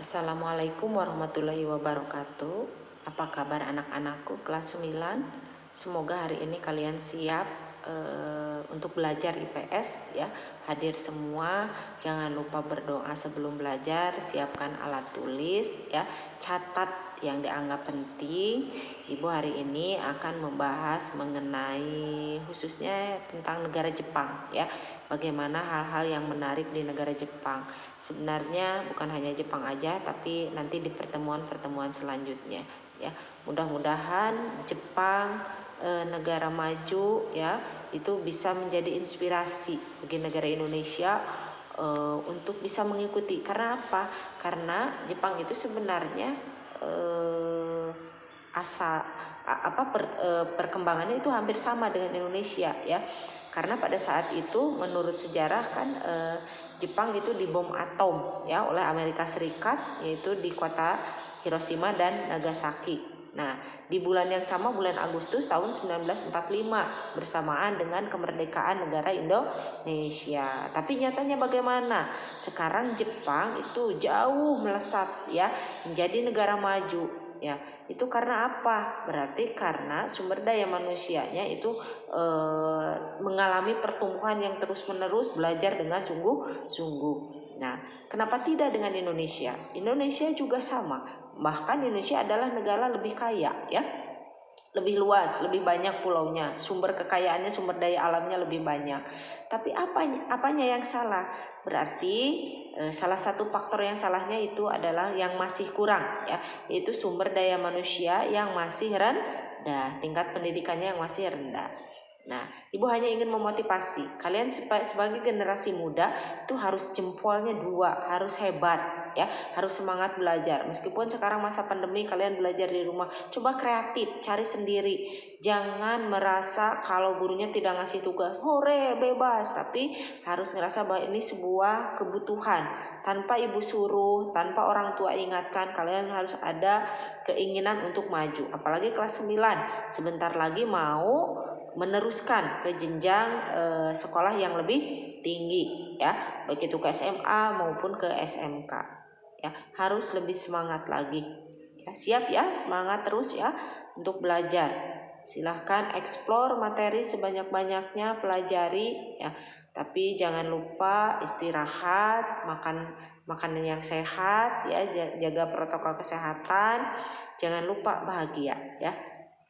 Assalamualaikum warahmatullahi wabarakatuh. Apa kabar anak-anakku kelas 9? Semoga hari ini kalian siap untuk belajar IPS ya. Hadir semua, jangan lupa berdoa sebelum belajar, siapkan alat tulis ya, catat yang dianggap penting. Ibu hari ini akan membahas mengenai khususnya tentang negara Jepang ya. Bagaimana hal-hal yang menarik di negara Jepang. Sebenarnya bukan hanya Jepang aja, tapi nanti di pertemuan-pertemuan selanjutnya ya. Mudah-mudahan Jepang negara maju ya itu bisa menjadi inspirasi bagi negara Indonesia untuk bisa mengikuti. Karena apa? Karena Jepang itu sebenarnya perkembangannya itu hampir sama dengan Indonesia ya. Karena pada saat itu menurut sejarah kan Jepang itu dibom atom ya oleh Amerika Serikat, yaitu di kota Hiroshima dan Nagasaki. Nah, di bulan yang sama, bulan Agustus tahun 1945 bersamaan dengan kemerdekaan negara Indonesia. Tapi nyatanya bagaimana? Sekarang Jepang itu jauh melesat ya menjadi negara maju ya. Itu karena apa? Berarti karena sumber daya manusianya itu mengalami pertumbuhan yang terus-menerus, belajar dengan sungguh-sungguh. Nah, kenapa tidak dengan Indonesia? Indonesia juga sama. Bahkan Indonesia adalah negara lebih kaya ya. Lebih luas, lebih banyak pulaunya, sumber kekayaannya, sumber daya alamnya lebih banyak. Tapi apanya yang salah? Berarti salah satu faktor yang salahnya itu adalah yang masih kurang ya, yaitu sumber daya manusia yang masih rendah, tingkat pendidikannya yang masih rendah. Nah, Ibu hanya ingin memotivasi kalian sebagai generasi muda itu harus jempolnya dua, harus hebat ya, harus semangat belajar. Meskipun sekarang masa pandemi kalian belajar di rumah, coba kreatif, cari sendiri. Jangan merasa kalau gurunya tidak ngasih tugas, hore bebas, tapi harus ngerasa bahwa ini sebuah kebutuhan. Tanpa ibu suruh, tanpa orang tua ingatkan, kalian harus ada keinginan untuk maju. Apalagi kelas 9, sebentar lagi mau meneruskan ke jenjang sekolah yang lebih tinggi ya, baik itu ke SMA maupun ke SMK ya. Harus lebih semangat lagi ya. Siap ya, semangat terus ya untuk belajar. Silahkan explore materi sebanyak-banyaknya, pelajari ya, tapi jangan lupa istirahat, makan makanan yang sehat ya, jaga protokol kesehatan, jangan lupa bahagia ya.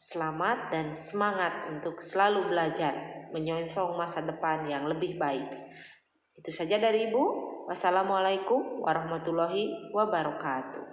Selamat dan semangat untuk selalu belajar, menyongsong masa depan yang lebih baik. Itu saja dari Ibu. Wassalamualaikum warahmatullahi wabarakatuh.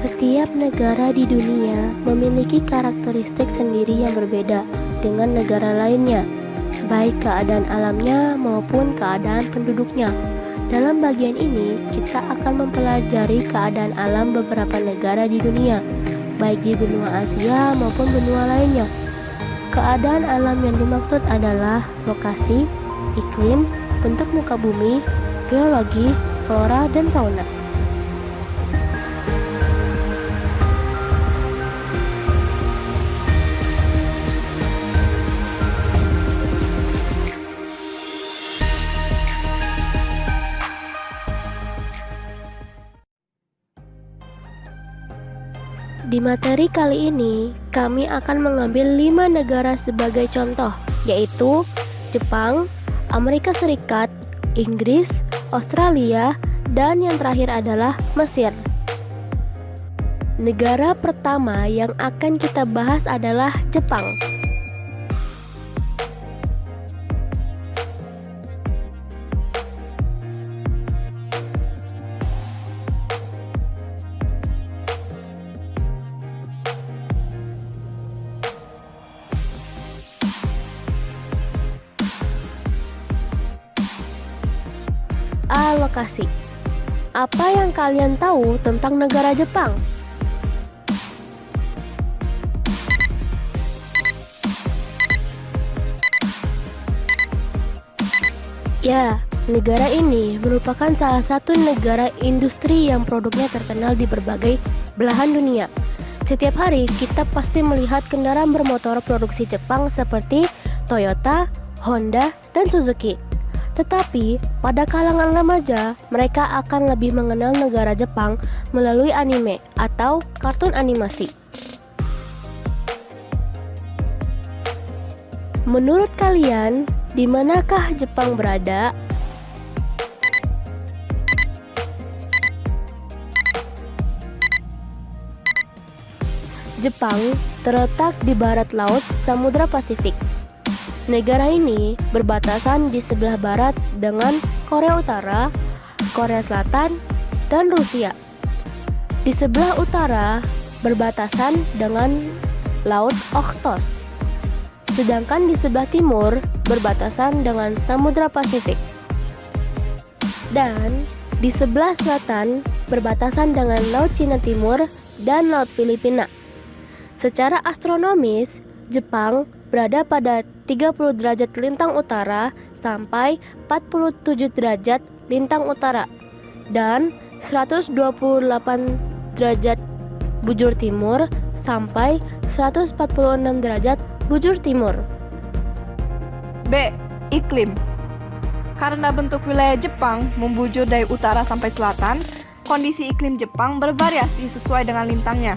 Setiap negara di dunia memiliki karakteristik sendiri yang berbeda dengan negara lainnya, baik keadaan alamnya maupun keadaan penduduknya. Dalam bagian ini, kita akan mempelajari keadaan alam beberapa negara di dunia, baik di benua Asia maupun benua lainnya. Keadaan alam yang dimaksud adalah lokasi, iklim, bentuk muka bumi, geologi, flora, dan fauna. Di materi kali ini, kami akan mengambil 5 negara sebagai contoh, yaitu Jepang, Amerika Serikat, Inggris, Australia, dan yang terakhir adalah Mesir. Negara pertama yang akan kita bahas adalah Jepang. beberapa lokasi. Apa yang kalian tahu tentang negara Jepang? Ya, negara ini merupakan salah satu negara industri yang produknya terkenal di berbagai belahan dunia. Setiap hari kita pasti melihat kendaraan bermotor produksi Jepang seperti Toyota, Honda, dan Suzuki. Tetapi pada kalangan remaja, mereka akan lebih mengenal negara Jepang melalui anime atau kartun animasi. Menurut kalian, di manakah Jepang berada? Jepang terletak di barat laut Samudra Pasifik. Negara ini berbatasan di sebelah barat dengan Korea Utara, Korea Selatan, dan Rusia. Di sebelah utara berbatasan dengan Laut Okhotsk. Sedangkan di sebelah timur berbatasan dengan Samudra Pasifik. Dan di sebelah selatan berbatasan dengan Laut Cina Timur dan Laut Filipina. Secara astronomis, Jepang berada pada 30 derajat lintang utara sampai 47 derajat lintang utara dan 128 derajat bujur timur sampai 146 derajat bujur timur. B. Iklim. Karena bentuk wilayah Jepang membujur dari utara sampai selatan, kondisi iklim Jepang bervariasi sesuai dengan lintangnya.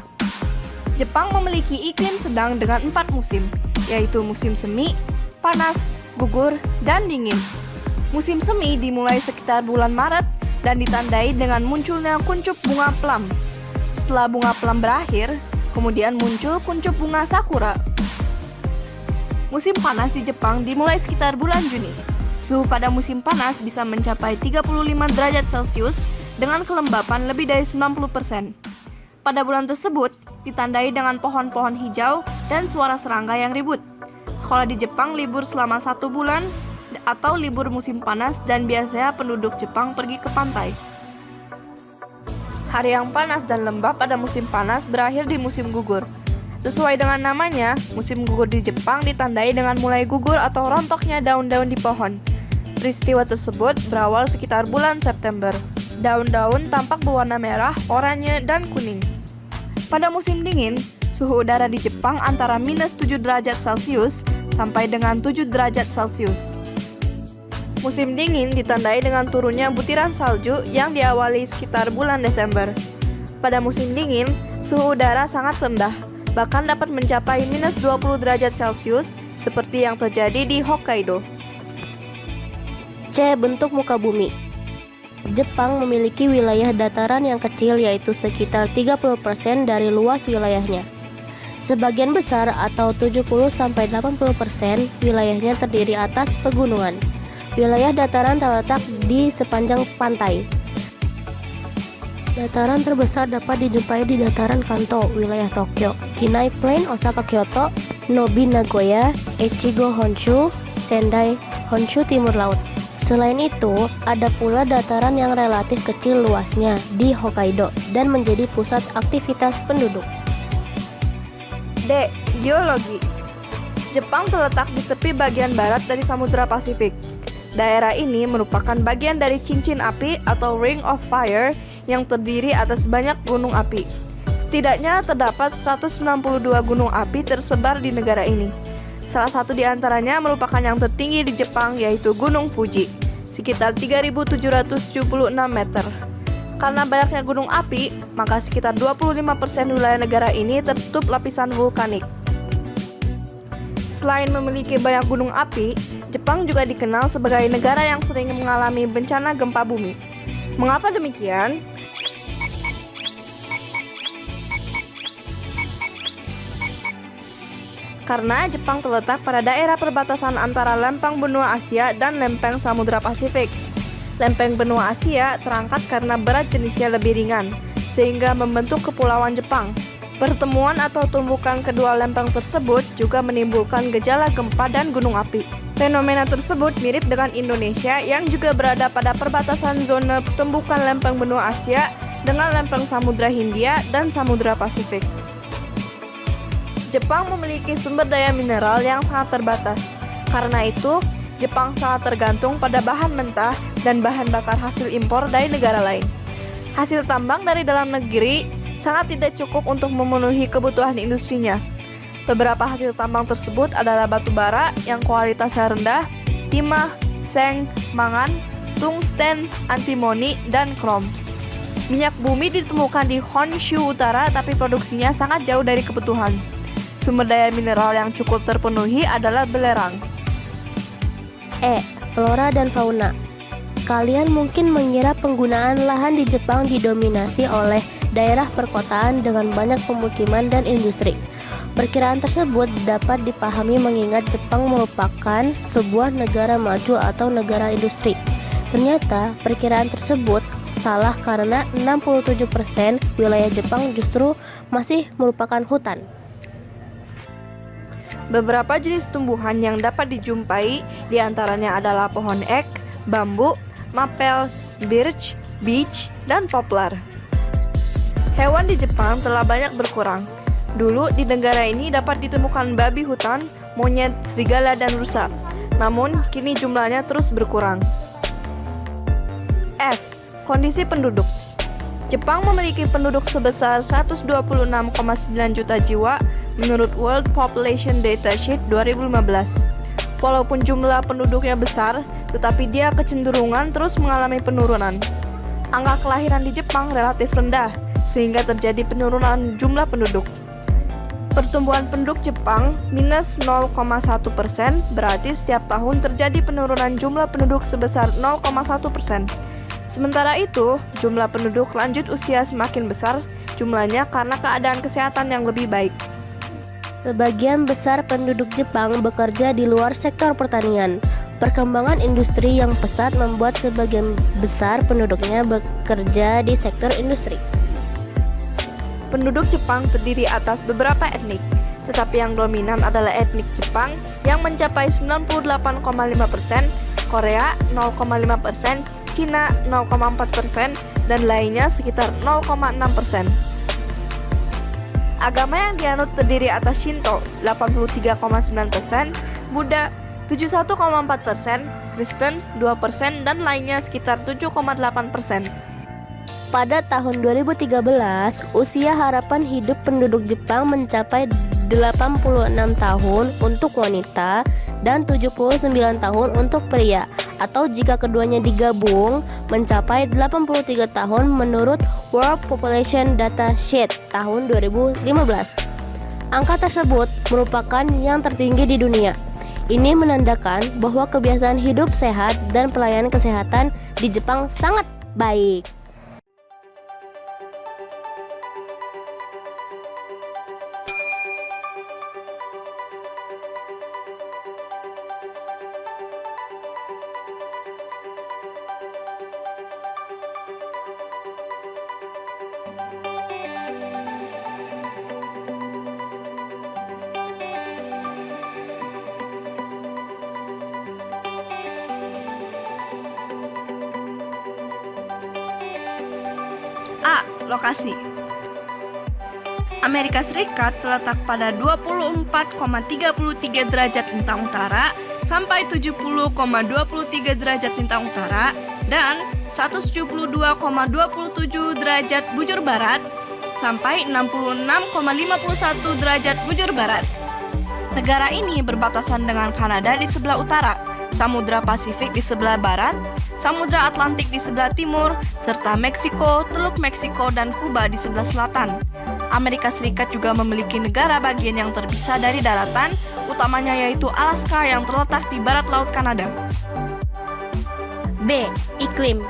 Jepang memiliki iklim sedang dengan 4 musim, yaitu musim semi, panas, gugur, dan dingin. Musim semi dimulai sekitar bulan Maret dan ditandai dengan munculnya kuncup bunga plum. Setelah bunga plum berakhir, kemudian muncul kuncup bunga sakura. Musim panas di Jepang dimulai sekitar bulan Juni. Suhu pada musim panas bisa mencapai 35 derajat Celcius dengan kelembapan lebih dari 90%. Pada bulan tersebut, ditandai dengan pohon-pohon hijau dan suara serangga yang ribut. Sekolah di Jepang libur selama 1 bulan atau libur musim panas dan biasanya penduduk Jepang pergi ke pantai. Hari yang panas dan lembab pada musim panas berakhir di musim gugur. Sesuai dengan namanya, musim gugur di Jepang ditandai dengan mulai gugur atau rontoknya daun-daun di pohon. Peristiwa tersebut berawal sekitar bulan September. Daun-daun tampak berwarna merah, oranye, dan kuning. Pada musim dingin, suhu udara di Jepang antara minus 7 derajat Celcius sampai dengan 7 derajat Celcius. Musim dingin ditandai dengan turunnya butiran salju yang diawali sekitar bulan Desember. Pada musim dingin, suhu udara sangat rendah, bahkan dapat mencapai minus 20 derajat Celcius seperti yang terjadi di Hokkaido. C. Bentuk muka bumi. Jepang memiliki wilayah dataran yang kecil yaitu sekitar 30% dari luas wilayahnya. Sebagian besar atau 70-80% wilayahnya terdiri atas pegunungan. Wilayah dataran terletak di sepanjang pantai. Dataran terbesar dapat dijumpai di dataran Kanto, wilayah Tokyo, Kinai Plain, Osaka, Kyoto, Nobi, Nagoya, Echigo, Honshu, Sendai, Honshu timur laut. Selain itu, ada pula dataran yang relatif kecil luasnya di Hokkaido dan menjadi pusat aktivitas penduduk. D. Geologi. Jepang terletak di tepi bagian barat dari Samudra Pasifik. Daerah ini merupakan bagian dari cincin api atau Ring of Fire yang terdiri atas banyak gunung api. Setidaknya terdapat 192 gunung api tersebar di negara ini. Salah satu di antaranya merupakan yang tertinggi di Jepang yaitu Gunung Fuji, sekitar 3.776 meter. Karena banyaknya gunung api, maka sekitar 25% wilayah negara ini tertutup lapisan vulkanik. Selain memiliki banyak gunung api, Jepang juga dikenal sebagai negara yang sering mengalami bencana gempa bumi. Mengapa demikian? Karena Jepang terletak pada daerah perbatasan antara lempeng benua Asia dan lempeng Samudra Pasifik. Lempeng benua Asia terangkat karena berat jenisnya lebih ringan, sehingga membentuk kepulauan Jepang. Pertemuan atau tumbukan kedua lempeng tersebut juga menimbulkan gejala gempa dan gunung api. Fenomena tersebut mirip dengan Indonesia yang juga berada pada perbatasan zona tumbukan lempeng benua Asia dengan lempeng Samudra Hindia dan Samudra Pasifik. Jepang memiliki sumber daya mineral yang sangat terbatas. Karena itu, Jepang sangat tergantung pada bahan mentah dan bahan bakar hasil impor dari negara lain. Hasil tambang dari dalam negeri sangat tidak cukup untuk memenuhi kebutuhan industrinya. Beberapa hasil tambang tersebut adalah batu bara yang kualitasnya rendah, timah, seng, mangan, tungsten, antimoni, dan krom. Minyak bumi ditemukan di Honshu Utara tapi produksinya sangat jauh dari kebutuhan. Sumber daya mineral yang cukup terpenuhi adalah belerang. Flora dan fauna. Kalian mungkin mengira penggunaan lahan di Jepang didominasi oleh daerah perkotaan dengan banyak pemukiman dan industri. Perkiraan tersebut dapat dipahami mengingat Jepang merupakan sebuah negara maju atau negara industri. Ternyata perkiraan tersebut salah karena 67% wilayah Jepang justru masih merupakan hutan. Beberapa jenis tumbuhan yang dapat dijumpai diantaranya adalah pohon ek, bambu, mapel, birch, beech, dan poplar. Hewan di Jepang telah banyak berkurang. Dulu di negara ini dapat ditemukan babi hutan, monyet, serigala, dan rusa. Namun kini jumlahnya terus berkurang. F. Kondisi penduduk. Jepang memiliki penduduk sebesar 126,9 juta jiwa menurut World Population Datasheet 2015. Walaupun jumlah penduduknya besar, tetapi dia kecenderungan terus mengalami penurunan. Angka kelahiran di Jepang relatif rendah, sehingga terjadi penurunan jumlah penduduk. Pertumbuhan penduduk Jepang minus 0,1%, berarti setiap tahun terjadi penurunan jumlah penduduk sebesar 0,1%. Sementara itu, jumlah penduduk lanjut usia semakin besar jumlahnya karena keadaan kesehatan yang lebih baik. Sebagian besar penduduk Jepang bekerja di luar sektor pertanian. Perkembangan industri yang pesat membuat sebagian besar penduduknya bekerja di sektor industri. Penduduk Jepang terdiri atas beberapa etnik, tetapi yang dominan adalah etnik Jepang yang mencapai 98,5%, Korea 0,5%, Cina 0,4%, dan lainnya sekitar 0,6%. Agama yang dianut terdiri atas Shinto 83,9%, Buddha 71,4%, Kristen 2%, dan lainnya sekitar 7,8%. Pada tahun 2013, usia harapan hidup penduduk Jepang mencapai 86 tahun untuk wanita dan 79 tahun untuk pria, atau jika keduanya digabung mencapai 83 tahun menurut World Population Datasheet tahun 2015. Angka tersebut merupakan yang tertinggi di dunia. Ini menandakan bahwa kebiasaan hidup sehat dan pelayanan kesehatan di Jepang sangat baik. A. Lokasi. Amerika Serikat terletak pada 24,33 derajat lintang utara sampai 70,23 derajat lintang utara dan 172,27 derajat bujur barat sampai 66,51 derajat bujur barat. Negara ini berbatasan dengan Kanada di sebelah utara, Samudra Pasifik di sebelah barat, Samudra Atlantik di sebelah timur, serta Meksiko, Teluk Meksiko, dan Kuba di sebelah selatan. Amerika Serikat juga memiliki negara bagian yang terpisah dari daratan, utamanya yaitu Alaska yang terletak di barat Laut Kanada. B. Iklim.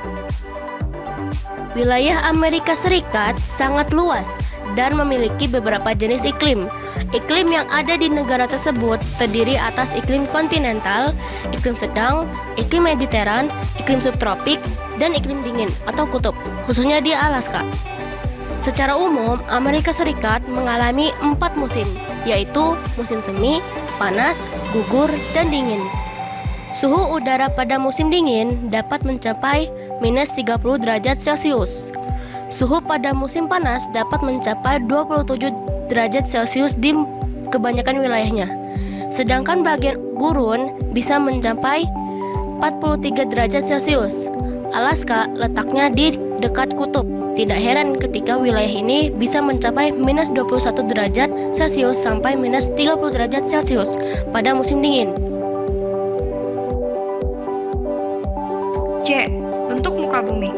Wilayah Amerika Serikat sangat luas dan memiliki beberapa jenis iklim. Iklim yang ada di negara tersebut terdiri atas iklim kontinental, iklim sedang, iklim mediteran, iklim subtropik, dan iklim dingin atau kutub, khususnya di Alaska. Secara umum, Amerika Serikat mengalami 4 musim, yaitu musim semi, panas, gugur, dan dingin. Suhu udara pada musim dingin dapat mencapai minus 30 derajat Celcius. Suhu pada musim panas dapat mencapai 27 derajat Celcius di kebanyakan wilayahnya. Sedangkan bagian gurun bisa mencapai 43 derajat Celcius. Alaska letaknya di dekat kutub. Tidak heran ketika wilayah ini bisa mencapai minus 21 derajat Celcius sampai minus 30 derajat Celcius pada musim dingin. C. Bentuk muka bumi.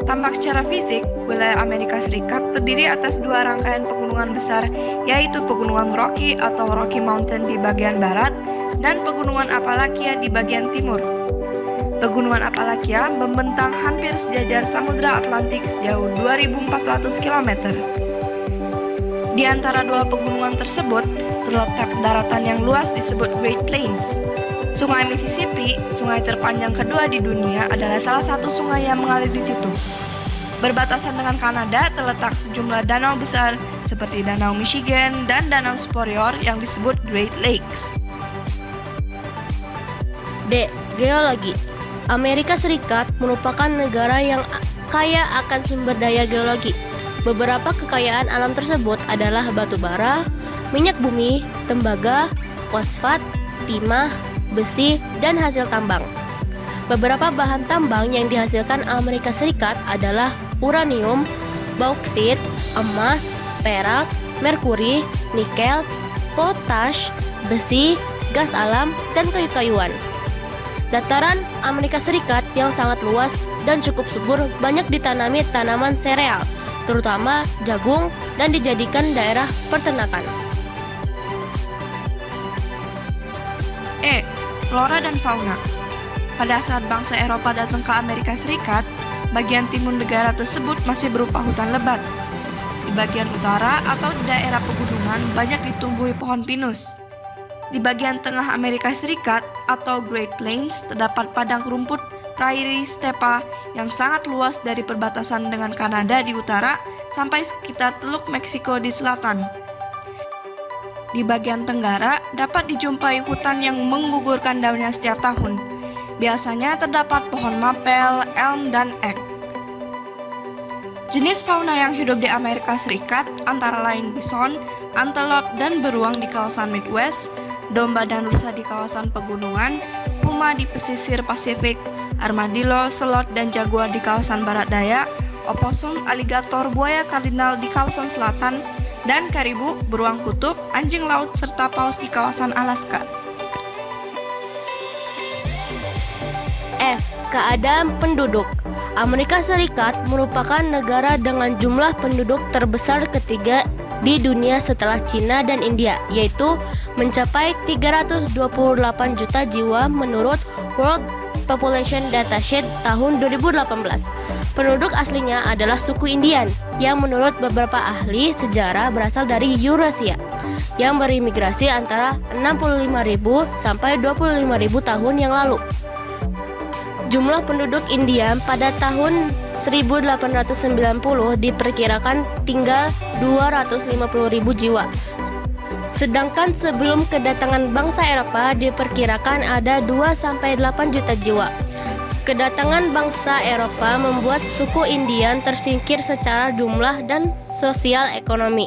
Tampak secara fisik, wilayah Amerika Serikat terdiri atas dua rangkaian pegunungan besar, yaitu Pegunungan Rocky atau Rocky Mountain di bagian barat dan Pegunungan Appalachia di bagian timur. Pegunungan Appalachia membentang hampir sejajar Samudra Atlantik sejauh 2.400 km. Di antara dua pegunungan tersebut terletak daratan yang luas disebut Great Plains. Sungai Mississippi, sungai terpanjang kedua di dunia, adalah salah satu sungai yang mengalir di situ. Berbatasan dengan Kanada terletak sejumlah danau besar seperti Danau Michigan dan Danau Superior yang disebut Great Lakes. D. Geologi. Amerika Serikat merupakan negara yang kaya akan sumber daya geologi. Beberapa kekayaan alam tersebut adalah batu bara, minyak bumi, tembaga, fosfat, timah, besi, dan hasil tambang. Beberapa bahan tambang yang dihasilkan Amerika Serikat adalah uranium, bauksit, emas, perak, merkuri, nikel, potash, besi, gas alam, dan kayu-kayuan. Dataran Amerika Serikat yang sangat luas dan cukup subur banyak ditanami tanaman sereal, terutama jagung, dan dijadikan daerah peternakan. E. Flora dan fauna. Pada saat bangsa Eropa datang ke Amerika Serikat, bagian timur negara tersebut masih berupa hutan lebat. Di bagian utara atau di daerah pegunungan banyak ditumbuhi pohon pinus. Di bagian tengah Amerika Serikat atau Great Plains terdapat padang rumput prairie stepa yang sangat luas dari perbatasan dengan Kanada di utara sampai sekitar Teluk Meksiko di selatan. Di bagian tenggara dapat dijumpai hutan yang menggugurkan daunnya setiap tahun. Biasanya terdapat pohon mapel, elm, dan ek. Jenis fauna yang hidup di Amerika Serikat antara lain bison, antelope, dan beruang di kawasan Midwest, domba dan rusa di kawasan pegunungan, puma di pesisir Pasifik, armadillo, selot, dan jaguar di kawasan barat daya, opossum, aligator, buaya kardinal di kawasan selatan, dan karibu, beruang kutub, anjing laut, serta paus di kawasan Alaska. F. Keadaan penduduk. Amerika Serikat merupakan negara dengan jumlah penduduk terbesar ketiga di dunia setelah Cina dan India, yaitu mencapai 328 juta jiwa menurut World Population Datasheet tahun 2018. Penduduk aslinya adalah suku Indian yang menurut beberapa ahli sejarah berasal dari Eurasia yang berimigrasi antara 65.000 sampai 25.000 tahun yang lalu. Jumlah penduduk India pada tahun 1890 diperkirakan tinggal 250.000 jiwa. Sedangkan sebelum kedatangan bangsa Eropa diperkirakan ada 2-8 juta jiwa. Kedatangan bangsa Eropa membuat suku Indian tersingkir secara jumlah dan sosial ekonomi.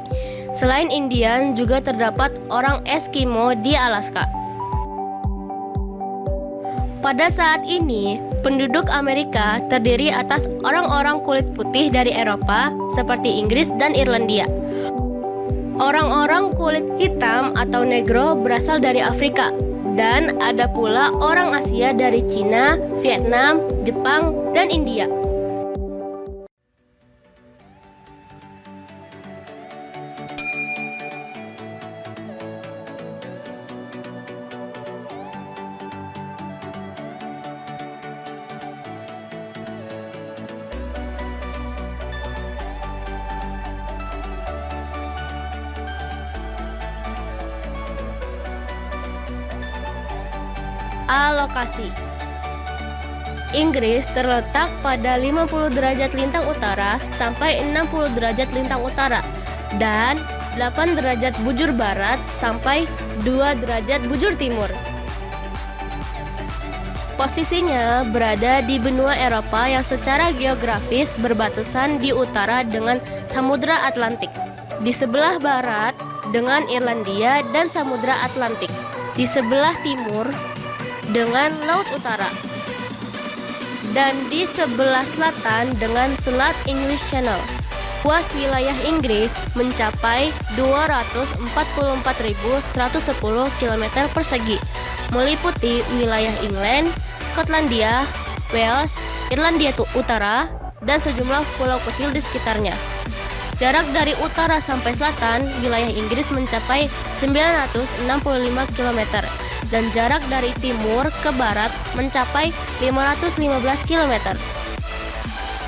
Selain Indian, juga terdapat orang Eskimo di Alaska. Pada saat ini, penduduk Amerika terdiri atas orang-orang kulit putih dari Eropa seperti Inggris dan Irlandia. Orang-orang kulit hitam atau negro berasal dari Afrika, dan ada pula orang Asia dari Cina, Vietnam, Jepang, dan India. Alokasi. Inggris terletak pada 50 derajat lintang utara sampai 60 derajat lintang utara dan 8 derajat bujur barat sampai 2 derajat bujur timur. Posisinya berada di benua Eropa yang secara geografis berbatasan di utara dengan Samudra Atlantik, di sebelah barat dengan Irlandia dan Samudra Atlantik, di sebelah timur dengan Laut Utara, dan di sebelah selatan dengan Selat English Channel. Luas wilayah Inggris mencapai 244.110 km persegi, meliputi wilayah England, Skotlandia, Wales, Irlandia Utara, dan sejumlah pulau kecil di sekitarnya. Jarak dari utara sampai selatan wilayah Inggris mencapai 965 km, dan jarak dari timur ke barat mencapai 515 km.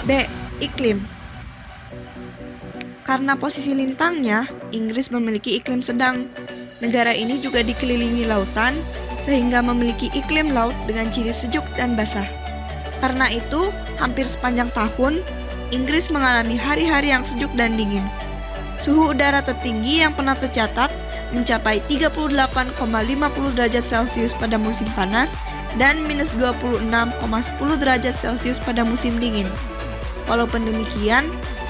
B. Iklim. Karena posisi lintangnya, Inggris memiliki iklim sedang. Negara ini juga dikelilingi lautan, sehingga memiliki iklim laut dengan ciri sejuk dan basah. Karena itu, hampir sepanjang tahun, Inggris mengalami hari-hari yang sejuk dan dingin. Suhu udara tertinggi yang pernah tercatat mencapai 38,50 derajat Celcius pada musim panas dan minus 26,10 derajat Celcius pada musim dingin. Walaupun demikian,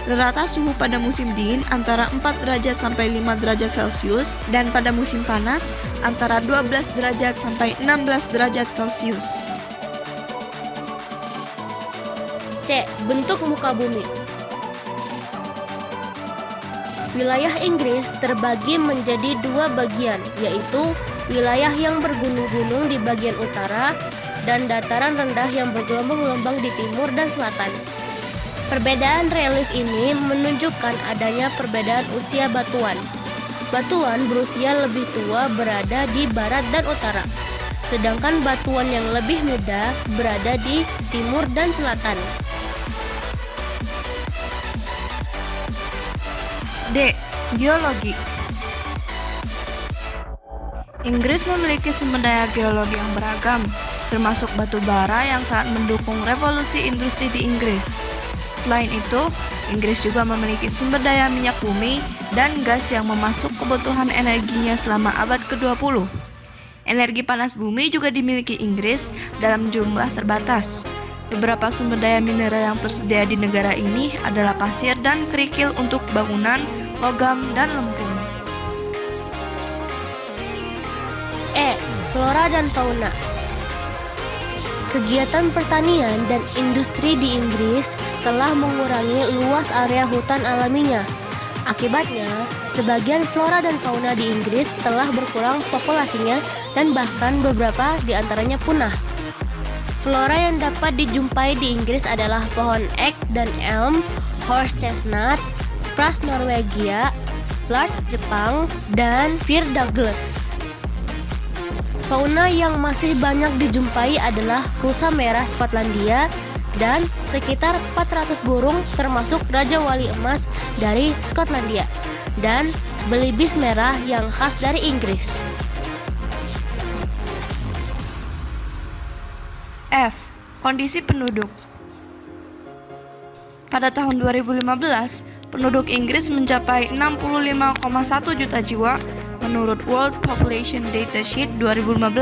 rata suhu pada musim dingin antara 4 derajat sampai 5 derajat Celcius dan pada musim panas antara 12 derajat sampai 16 derajat Celcius. C. Bentuk muka bumi. Wilayah Inggris terbagi menjadi dua bagian, yaitu wilayah yang bergunung-gunung di bagian utara dan dataran rendah yang bergelombang-gelombang di timur dan selatan. Perbedaan relief ini menunjukkan adanya perbedaan usia batuan. Batuan berusia lebih tua berada di barat dan utara, sedangkan batuan yang lebih muda berada di timur dan selatan. D. Geologi. Inggris memiliki sumber daya geologi yang beragam, termasuk batu bara yang sangat mendukung revolusi industri di Inggris. Selain itu, Inggris juga memiliki sumber daya minyak bumi dan gas yang memasuk kebutuhan energinya selama abad ke-20. Energi panas bumi juga dimiliki Inggris dalam jumlah terbatas. Beberapa sumber daya mineral yang tersedia di negara ini adalah pasir dan kerikil untuk bangunan, logam, dan lempung. E. Flora dan fauna. Kegiatan pertanian dan industri di Inggris telah mengurangi luas area hutan alaminya. Akibatnya, sebagian flora dan fauna di Inggris telah berkurang populasinya dan bahkan beberapa di antaranya punah. Flora yang dapat dijumpai di Inggris adalah pohon ek dan elm, horse chestnut, spruce Norwegia, larch Jepang, dan fir Douglas. Fauna yang masih banyak dijumpai adalah rusa merah Skotlandia dan sekitar 400 burung termasuk Raja Wali Emas dari Skotlandia dan belibis merah yang khas dari Inggris. F. Kondisi penduduk. Pada tahun 2015, penduduk Inggris mencapai 65,1 juta jiwa menurut World Population Data Sheet 2015.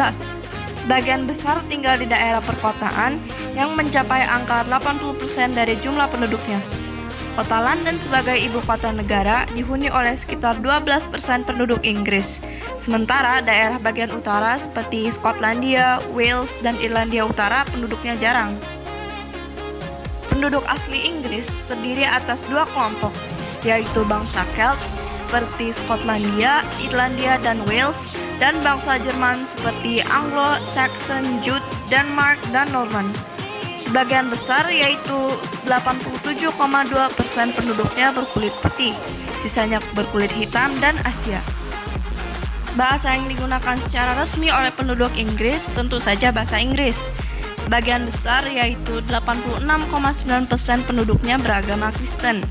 Sebagian besar tinggal di daerah perkotaan yang mencapai angka 80% dari jumlah penduduknya. Kota London sebagai ibu kota negara dihuni oleh sekitar 12% penduduk Inggris. Sementara daerah bagian utara seperti Skotlandia, Wales, dan Irlandia Utara penduduknya jarang. Penduduk asli Inggris terdiri atas dua kelompok, yaitu bangsa Celt seperti Skotlandia, Irlandia, dan Wales, dan bangsa Jerman seperti Anglo, Saxon, Jute, Denmark, dan Norman. Sebagian besar yaitu 87,2% penduduknya berkulit putih, sisanya berkulit hitam dan Asia. Bahasa yang digunakan secara resmi oleh penduduk Inggris tentu saja bahasa Inggris. Sebagian besar yaitu 86,9% penduduknya beragama Kristen.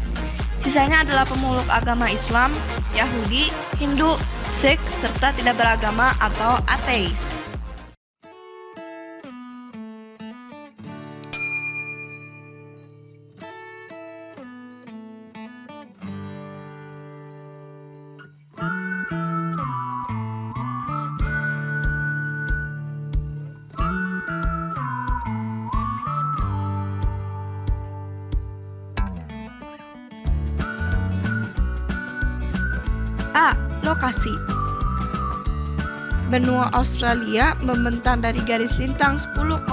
Sisanya adalah pemeluk agama Islam, Yahudi, Hindu, Sikh, serta tidak beragama atau ateis. A. Lokasi. Benua Australia membentang dari garis lintang 10,41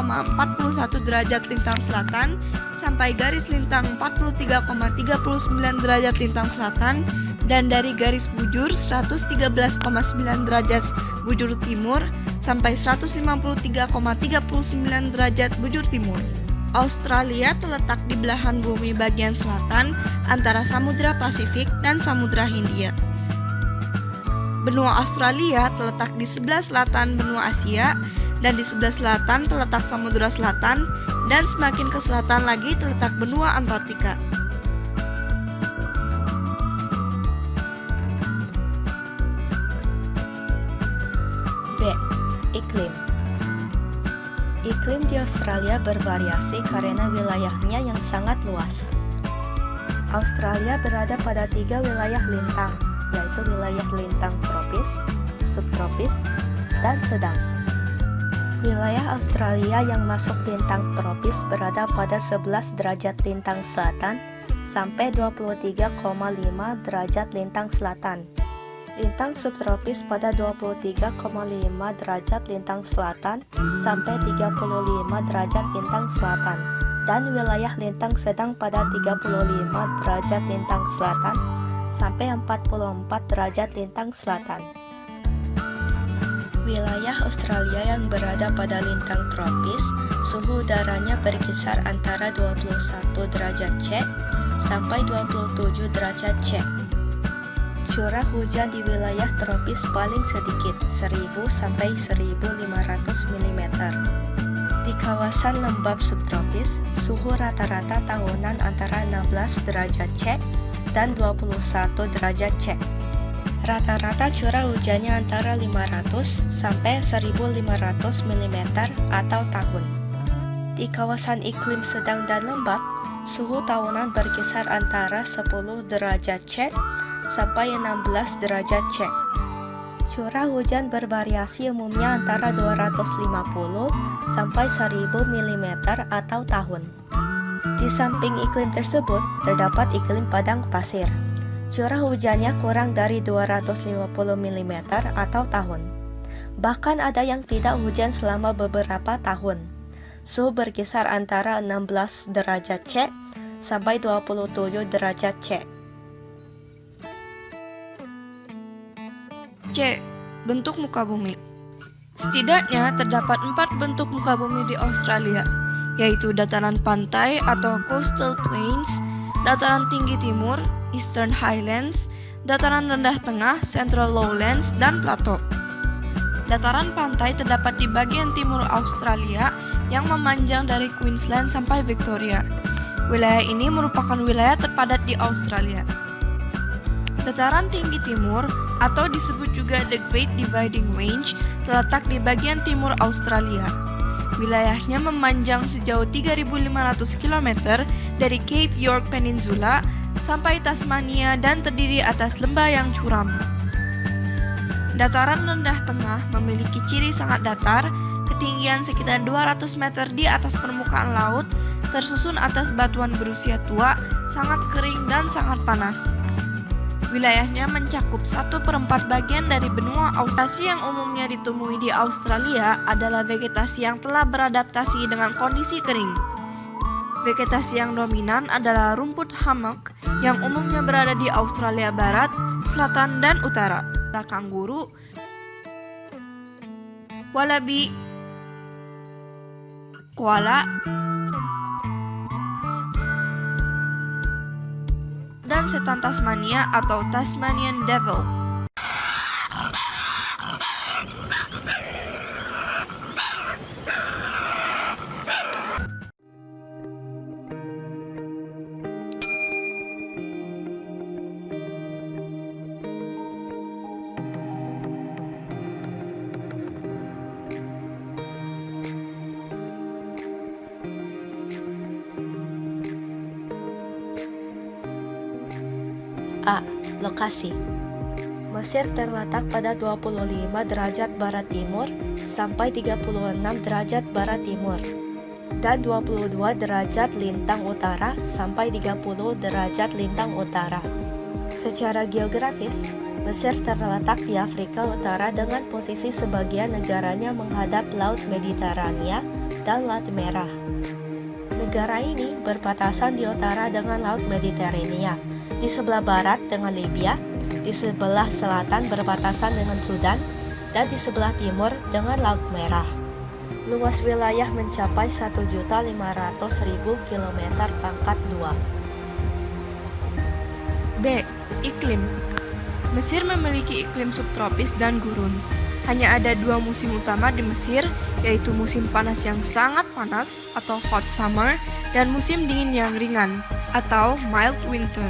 derajat lintang selatan sampai garis lintang 43,39 derajat lintang selatan dan dari garis bujur 113,9 derajat bujur timur sampai 153,39 derajat bujur timur. Australia terletak di belahan bumi bagian selatan antara Samudra Pasifik dan Samudra Hindia. Benua Australia terletak di sebelah selatan benua Asia dan di sebelah selatan terletak Samudra Selatan dan semakin ke selatan lagi terletak benua Antartika. B. Iklim. Iklim di Australia bervariasi karena wilayahnya yang sangat luas. Australia berada pada 3 wilayah lintang, yaitu wilayah lintang tropis, subtropis, dan sedang. Wilayah Australia yang masuk lintang tropis berada pada 11 derajat lintang selatan sampai 23,5 derajat lintang selatan. Lintang subtropis pada 23,5 derajat lintang selatan sampai 35 derajat lintang selatan, dan wilayah lintang sedang pada 35 derajat lintang selatan sampai 44 derajat lintang selatan. Wilayah Australia yang berada pada lintang tropis, suhu udaranya berkisar antara 21 derajat C sampai 27 derajat C. Curah hujan di wilayah tropis paling sedikit 1000 sampai 1500 mm. Di kawasan lembap subtropis, suhu rata-rata tahunan antara 16 derajat C dan 21 derajat C. Rata-rata curah hujannya antara 500 sampai 1500 mm atau tahun. Di kawasan iklim sedang dan lembap, suhu tahunan berkisar antara 10 derajat C sampai 16 derajat C. Curah hujan bervariasi umumnya antara 250 sampai 1000 mm atau tahun. Di samping iklim tersebut, terdapat iklim padang pasir. Curah hujannya kurang dari 250 mm atau tahun. Bahkan ada yang tidak hujan selama beberapa tahun. Suhu berkisar antara 16 derajat C sampai 27 derajat C. C. Bentuk muka bumi. Setidaknya terdapat 4 bentuk muka bumi di Australia, yaitu dataran pantai atau coastal plains, dataran tinggi timur, Eastern Highlands, dataran rendah tengah, Central Lowlands, dan plateau. Dataran pantai terdapat di bagian timur Australia yang memanjang dari Queensland sampai Victoria. Wilayah ini merupakan wilayah terpadat di Australia. Dataran tinggi timur atau disebut juga The Great Dividing Range terletak di bagian timur Australia. Wilayahnya memanjang sejauh 3.500 km dari Cape York Peninsula sampai Tasmania dan terdiri atas lembah yang curam. Dataran rendah tengah memiliki ciri sangat datar, ketinggian sekitar 200 meter di atas permukaan laut, tersusun atas batuan berusia tua, sangat kering dan sangat panas. Wilayahnya mencakup 1/4 bagian dari benua Australia. Yang umumnya ditemui di Australia adalah vegetasi yang telah beradaptasi dengan kondisi kering. Vegetasi yang dominan adalah rumput hammock yang umumnya berada di Australia Barat, Selatan, dan Utara. Kanguru, wallaby, koala, dan setan Tasmania atau Tasmanian Devil. A. Lokasi. Mesir terletak pada 25 derajat barat timur sampai 36 derajat barat timur dan 22 derajat lintang utara sampai 30 derajat lintang utara. Secara geografis, Mesir terletak di Afrika Utara dengan posisi sebagian negaranya menghadap Laut Mediterania dan Laut Merah. Negara ini berbatasan di utara dengan Laut Mediterania, di sebelah barat dengan Libya, di sebelah selatan berbatasan dengan Sudan, dan di sebelah timur dengan Laut Merah. Luas wilayah mencapai 1.500.000 km pangkat 2. B. Iklim. Mesir memiliki iklim subtropis dan gurun. Hanya ada 2 musim utama di Mesir, yaitu musim panas yang sangat panas atau hot summer dan musim dingin yang ringan atau mild winter.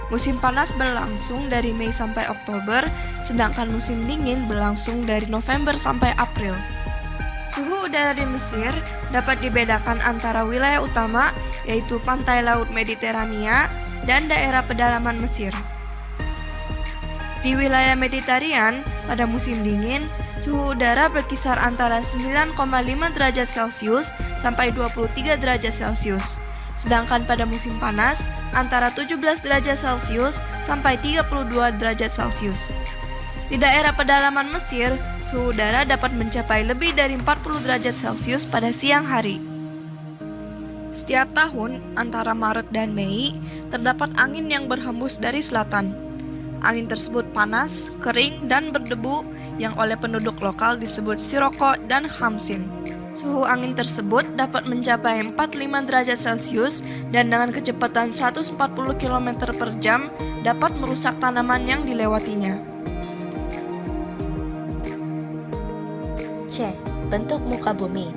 Musim panas berlangsung dari Mei sampai Oktober, sedangkan musim dingin berlangsung dari November sampai April. Suhu udara di Mesir dapat dibedakan antara wilayah utama, yaitu pantai Laut Mediterania, dan daerah pedalaman Mesir. Di wilayah Mediterranean, pada musim dingin, suhu udara berkisar antara 9,5 derajat Celcius sampai 23 derajat Celcius. Sedangkan pada musim panas, antara 17 derajat Celcius sampai 32 derajat Celcius. Di daerah pedalaman Mesir, suhu udara dapat mencapai lebih dari 40 derajat Celcius pada siang hari. Setiap tahun, antara Maret dan Mei, terdapat angin yang berhembus dari selatan. Angin tersebut panas, kering, dan berdebu yang oleh penduduk lokal disebut siroko dan hamsin. Suhu angin tersebut dapat mencapai 45 derajat Celcius dan dengan kecepatan 140 km per jam dapat merusak tanaman yang dilewatinya. C. Bentuk muka bumi.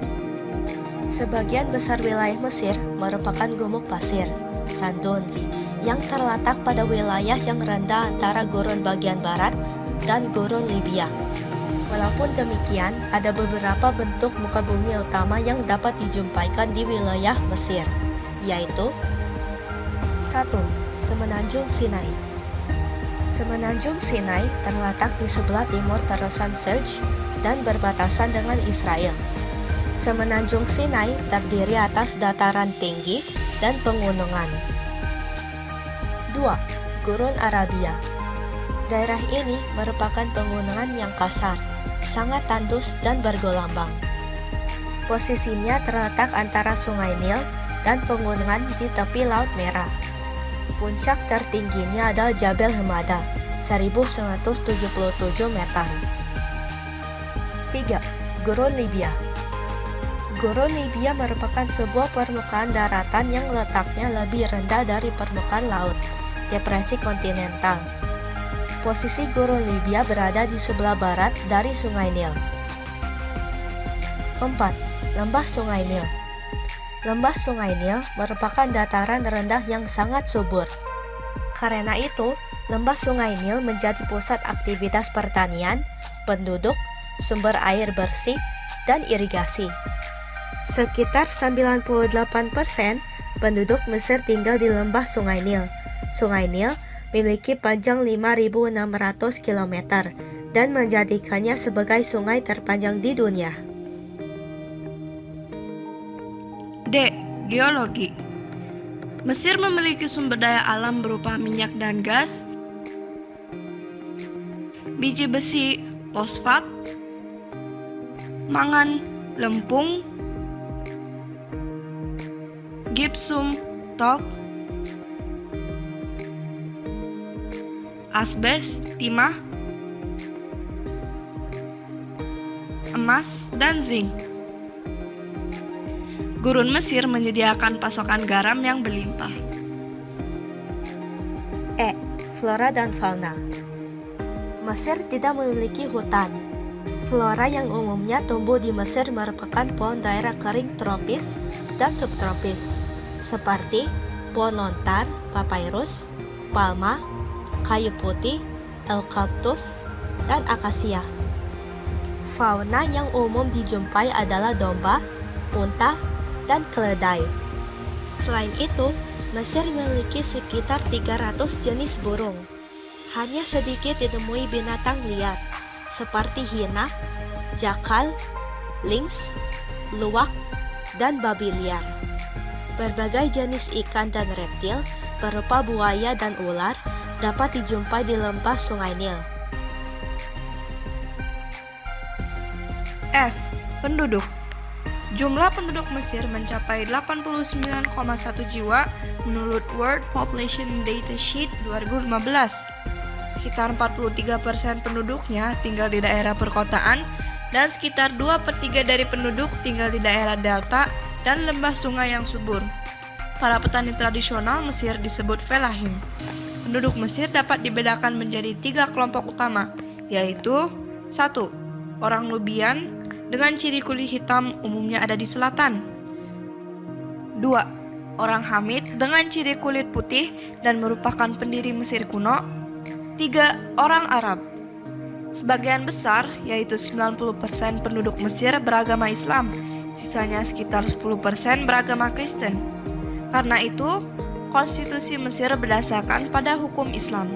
Sebagian besar wilayah Mesir merupakan gumuk pasir, sand dunes, yang terletak pada wilayah yang rendah antara gurun bagian barat dan gurun Libya. Walaupun demikian, ada beberapa bentuk muka bumi utama yang dapat dijumpaikan di wilayah Mesir, yaitu 1. Semenanjung Sinai. Semenanjung Sinai terletak di sebelah timur terusan Suez dan berbatasan dengan Israel. Semenanjung Sinai terdiri atas dataran tinggi dan pegunungan. 2. Gurun Arabia. Daerah ini merupakan pegunungan yang kasar, sangat tandus dan bergelombang. Posisinya terletak antara Sungai Nil dan pegunungan di tepi Laut Merah. Puncak tertingginya adalah Jabal Hamada, 1177 meter. 3. Gurun Libya. Gurun Libya merupakan sebuah permukaan daratan yang letaknya lebih rendah dari permukaan laut, depresi kontinental. Posisi gurun Libya berada di sebelah barat dari Sungai Nil. 4. Lembah Sungai Nil. Lembah Sungai Nil merupakan dataran rendah yang sangat subur. Karena itu, lembah Sungai Nil menjadi pusat aktivitas pertanian, penduduk, sumber air bersih, dan irigasi. Sekitar 98% penduduk Mesir tinggal di lembah Sungai Nil. Sungai Nil memiliki panjang 5.600 km dan menjadikannya sebagai sungai terpanjang di dunia. D. Geologi. Mesir memiliki sumber daya alam berupa minyak dan gas, biji besi, fosfat, mangan, lempung, gipsum, talk, asbes, timah, emas, dan zinc. Gurun Mesir menyediakan pasokan garam yang berlimpah. E. Flora dan fauna. Mesir tidak memiliki hutan. Flora yang umumnya tumbuh di Mesir merupakan pohon daerah kering tropis dan subtropis, seperti pohon lontar, papyrus, palma, kayu putih, eukaliptus, dan akasia. Fauna yang umum dijumpai adalah domba, unta, dan keledai. Selain itu, Mesir memiliki sekitar 300 jenis burung. Hanya sedikit ditemui binatang liar, seperti hina, jakal, lynx, luwak, dan babi liar. Berbagai jenis ikan dan reptil berupa buaya dan ular dapat dijumpai di lembah Sungai Nil. F. Penduduk. Jumlah penduduk Mesir mencapai 89,1 jiwa menurut World Population Datasheet 2015. Sekitar 43% penduduknya tinggal di daerah perkotaan dan sekitar 2/3 dari penduduk tinggal di daerah delta dan lembah sungai yang subur. Para petani tradisional Mesir disebut felahim. Penduduk Mesir dapat dibedakan menjadi 3 kelompok utama, yaitu 1. Orang Nubian dengan ciri kulit hitam umumnya ada di selatan. 2. Orang Hamid dengan ciri kulit putih dan merupakan pendiri Mesir kuno. 3. Orang Arab. Sebagian besar, yaitu 90% penduduk Mesir beragama Islam, sisanya sekitar 10% beragama Kristen. Karena itu, konstitusi Mesir berdasarkan pada hukum Islam.